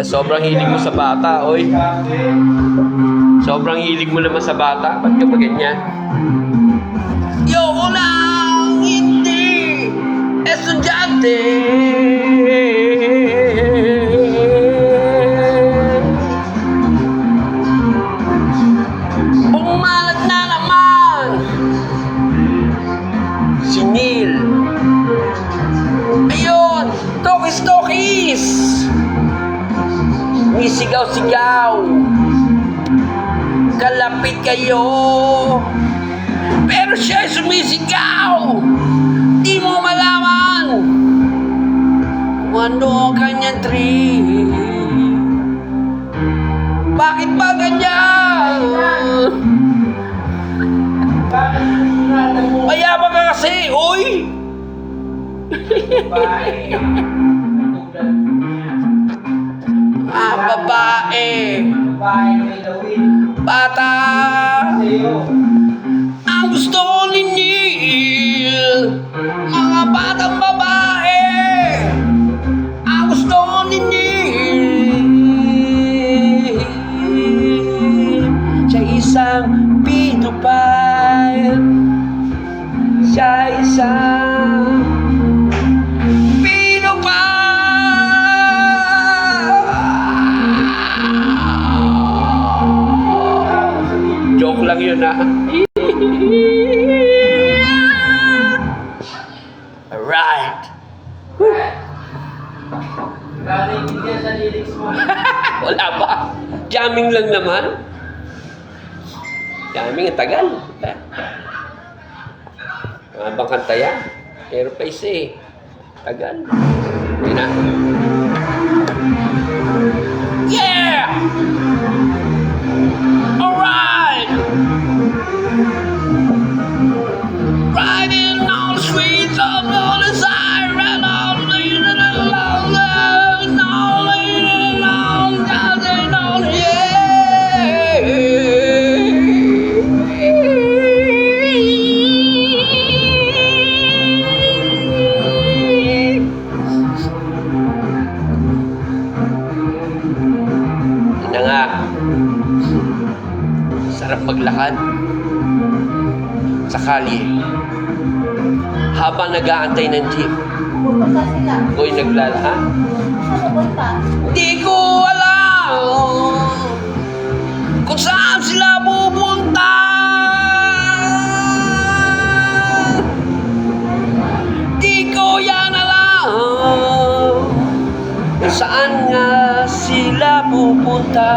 Sobrang hilig mo sa bata, oy. Sobrang hilig mo naman sa bata. Ba't ka ba ganyan? Yo lang hindi estudyante. Bumalat na naman si Neil. Ayun, tokis-tokis. Sigaw-sigaw. Kalapit kayo. Pero siya ay sumisigaw. Di mo malaman kung ano ang kanyang trip. Bakit ba ganyan? Mayabang ka kasi, uy! Babae. Bata. Ang gusto ni Neil, mga batang babae. Ang gusto ni Neil, siya isang pedophile. Siya isang joke lang yun, ha? Alright. Wala ba? Jamming lang naman. Jamming, ang tagal. Mabang kanta yan. Pero pa isa eh. Tagal. Yun na. Yeah! Alright! Riding on the streets of Buenos Aires, and all the sarap maglakad sa kalye habang nag-aantay ng jeep. Pupunta sila. Ko'y naglalahan. Saan pupunta? Di ko alam kung saan sila pupunta. Di ko yan alam kung saan nga sila pupunta.